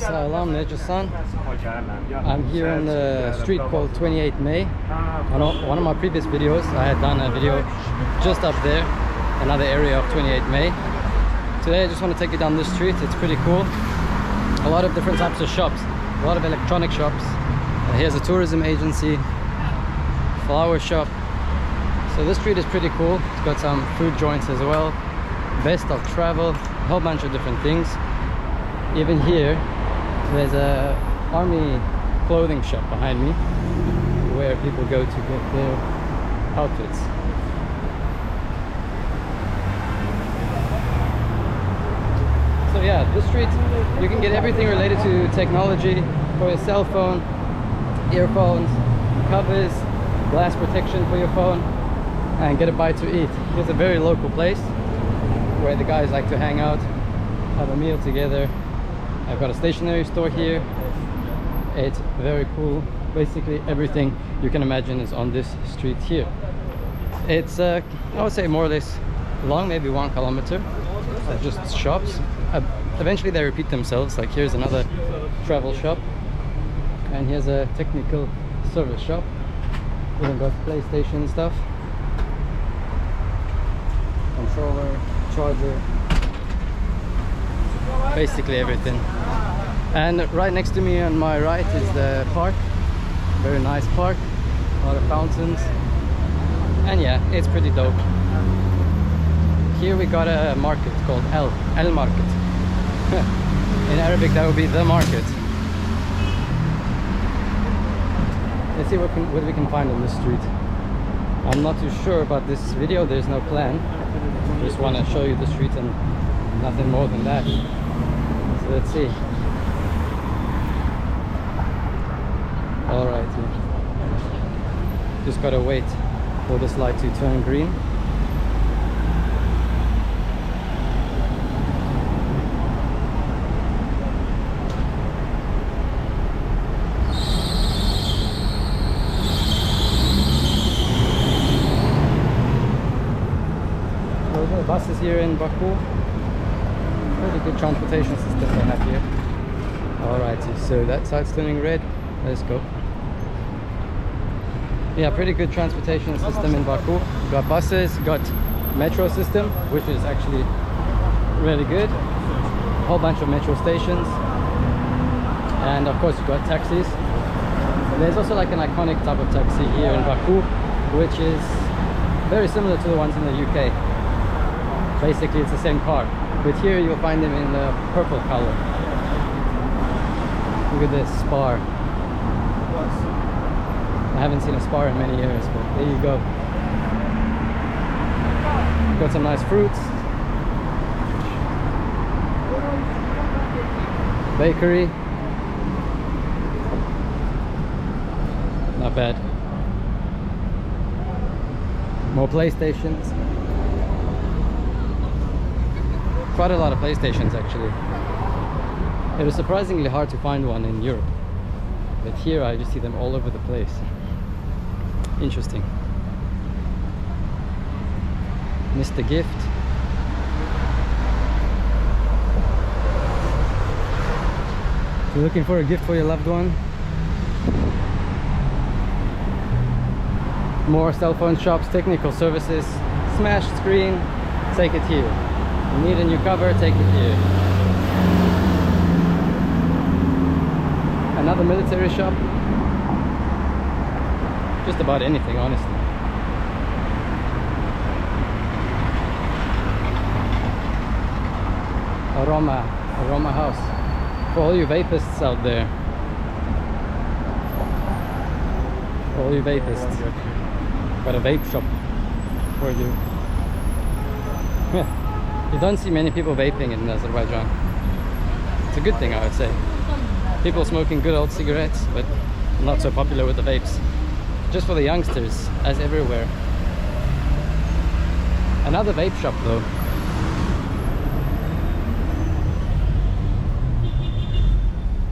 Salam Nejasan. I'm here on the street called 28 May. On one of my previous videos, I had done a video just up there, another area of 28 May. Today I just want to take you down this street. It's pretty cool. A lot of different types of shops, a lot of electronic shops. Here's a tourism agency, flower shop. So this street is pretty cool. It's got some food joints as well, best of travel, a whole bunch of different things. Even here there's a army clothing shop behind me where people go to get their outfits. So yeah, this street you can get everything related to technology for your cell phone, earphones, covers, glass protection for your phone, and get a bite to eat. It's a very local place where the guys like to hang out, have a meal together. I've got a stationery store here. It's very cool. Basically everything you can imagine is on this street here. It's I would say more or less long, maybe 1 kilometer of just shops. Eventually they repeat themselves. Like here's another travel shop, and here's a technical service shop. Even got PlayStation stuff, controller, charger, basically everything. And right next to me on my right is the park. Very nice park, a lot of fountains, and yeah, it's pretty dope. Here we got a market called El Market. In Arabic that would be the market. Let's see what we can find on this street. I'm not too sure about this video, there's no plan. Just want to show you the street and nothing more than that. So let's see. Alright, just gotta wait for this light to turn green. Buses here in Baku. Pretty good transportation system they have here. Alrighty, so that side's turning red. Let's go. Yeah, pretty good transportation system in Baku. Got buses, got metro system, which is actually really good. A whole bunch of metro stations, and of course you got taxis. There's also like an iconic type of taxi here in Baku, which is very similar to the ones in the UK. Basically it's the same car, but here you'll find them in the purple color. Look at this Spar. I haven't seen a Spar in many years, but there you go. Got some nice fruits. Bakery. Not bad. More PlayStations. Quite a lot of PlayStations actually. It was surprisingly hard to find one in Europe, but here I just see them all over the place. Interesting. Mr. Gift. If you're looking for a gift for your loved one. More cell phone shops, technical services, smashed screen, take it here. You need a new cover, take it here. Another military shop. Just about anything, honestly. Aroma house. For all you vapists out there. For all you vapists. Got a vape shop for you. Yeah. You don't see many people vaping in Azerbaijan. It's a good thing, I would say. People smoking good old cigarettes, but not so popular with the vapes. Just for the youngsters, as everywhere. Another vape shop though.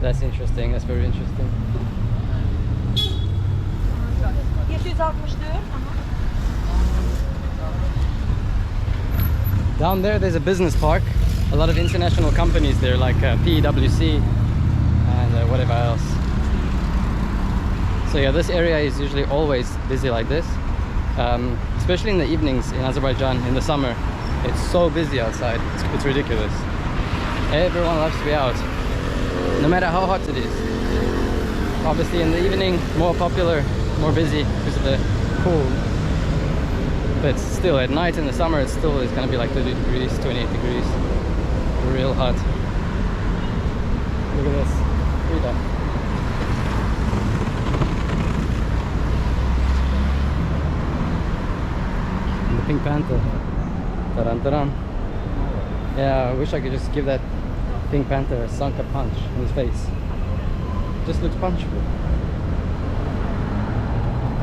That's interesting, that's very interesting. Down there there's a business park. A lot of international companies there, like PwC, and whatever else. So yeah, this area is usually always busy like this, especially in the evenings in Azerbaijan in the summer. It's so busy outside, it's ridiculous. Everyone loves to be out, no matter how hot it is. Obviously in the evening, more popular, more busy because of the pool. But still, at night in the summer, it's going to be like 30 degrees, 28 degrees. Real hot. Look at this. Frida. And the Pink Panther. Taran. Yeah, I wish I could just give that Pink Panther a Sanka punch in his face. Just looks punchable.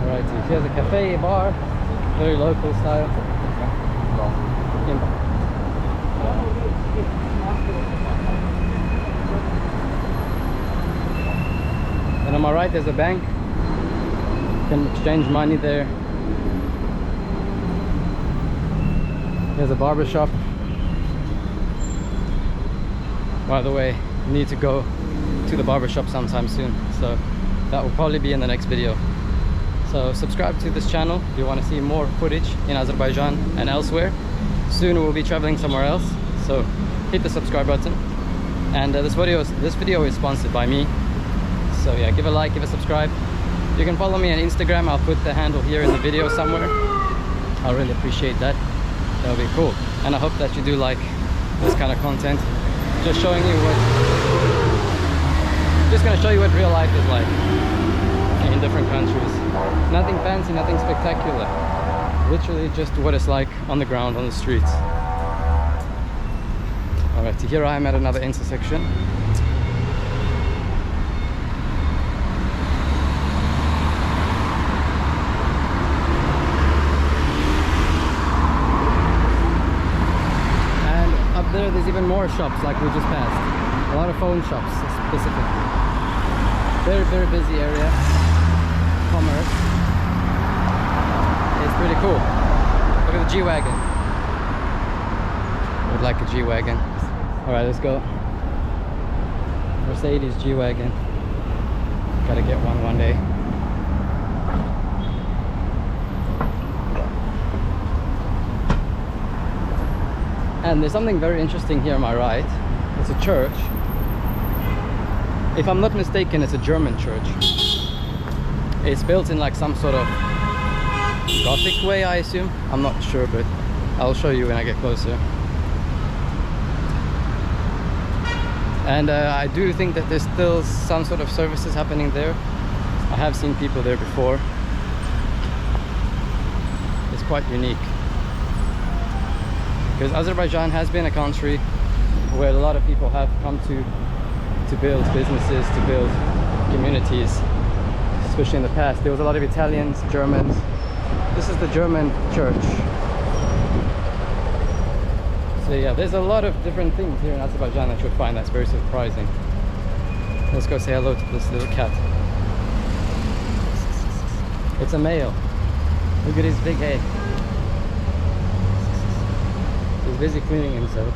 Alrighty, here's a cafe, bar, very local style. And on my right there's a bank. You can exchange money there. There's a barber shop. By the way, I need to go to the barber shop sometime soon, so that will probably be in the next video. So subscribe to this channel if you want to see more footage in Azerbaijan and elsewhere. Soon we'll be traveling somewhere else, so hit the subscribe button. And this video is sponsored by me, so yeah, give a like, give a subscribe. You can follow me on Instagram. I'll put the handle here in the video somewhere. I'll really appreciate that. That would be cool. And I hope that you do like this kind of content, just showing you just gonna show you what real life is like in different countries. Nothing fancy, nothing spectacular. Literally just what it's like on the ground, on the streets. Alright, here I am at another intersection. And up there's even more shops like we just passed. A lot of phone shops specifically. Very, very busy area. Commerce. It's pretty cool. Look at the G-Wagon. I would like a G-Wagon. Alright, let's go. Mercedes G-Wagon. Gotta get one day. And there's something very interesting here on my right. It's a church. If I'm not mistaken, it's a German church. It's built in like some sort of Gothic way, I assume. I'm not sure, but I'll show you when I get closer. And I do think that there's still some sort of services happening there. I have seen people there before. It's quite unique. Because Azerbaijan has been a country where a lot of people have come to build businesses, to build communities, especially in the past. There was a lot of Italians, Germans. This is the German church. So yeah, there's a lot of different things here in Azerbaijan that you'll find that's very surprising. Let's go say hello to this little cat. It's a male. Look at his big head. He's busy cleaning himself.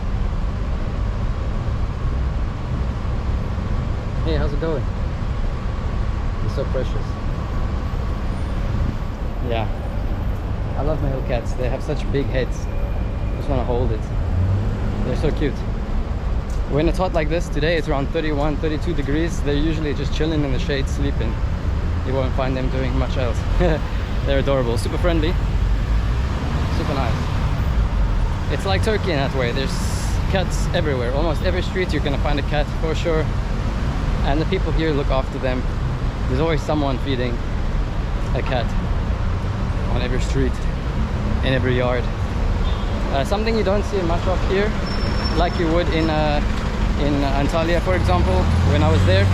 Hey, how's it going? He's so precious. Yeah, I love male cats. They have such big heads. I just want to hold it. They're so cute. When it's hot like this, today it's around 31, 32 degrees. They're usually just chilling in the shade, sleeping. You won't find them doing much else. They're adorable, super friendly, super nice. It's like Turkey in that way. There's cats everywhere. Almost every street you're gonna find a cat for sure. And the people here look after them. There's always someone feeding a cat on every street, in every yard. Something you don't see much of here, like you would in Antalya, for example, when I was there,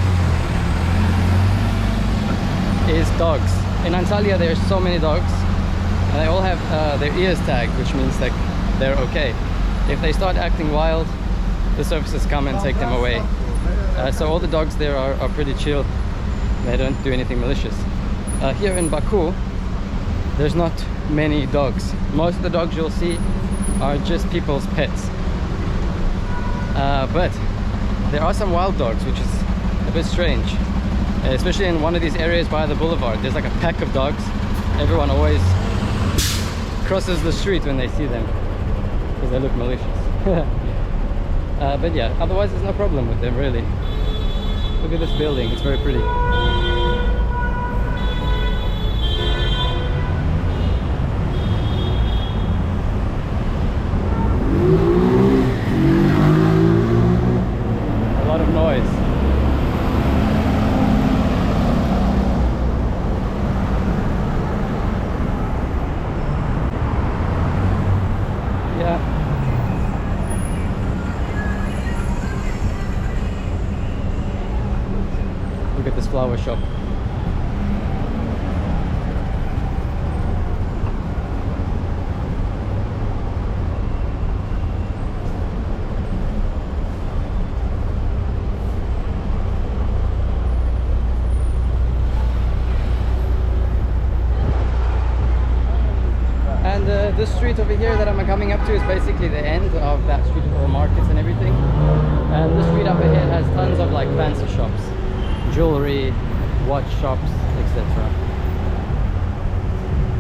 is dogs. In Antalya there's so many dogs, and they all have their ears tagged, which means that they're okay. If they start acting wild, the services come and take them away. So all the dogs there are pretty chill. They don't do anything malicious. Here in Baku, there's not many dogs. Most of the dogs you'll see are just people's pets. But there are some wild dogs, which is a bit strange, especially in one of these areas by the boulevard. There's like a pack of dogs. Everyone always crosses the street when they see them because they look malicious. But yeah, otherwise there's no problem with them really. Look at this building, it's very pretty. A lot of noise. Yeah. Look at this flower shop. And this street over here that I'm coming up to is basically the end of that street with all the markets and everything. And this street up ahead has tons of like fancy shops, jewelry, watch shops, etc.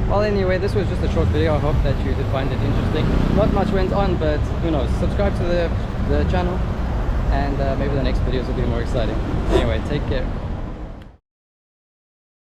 Well, anyway, this was just a short video. I hope that you did find it interesting. Not much went on, but who knows. Subscribe to the channel, and maybe the next videos will be more exciting. Anyway, take care.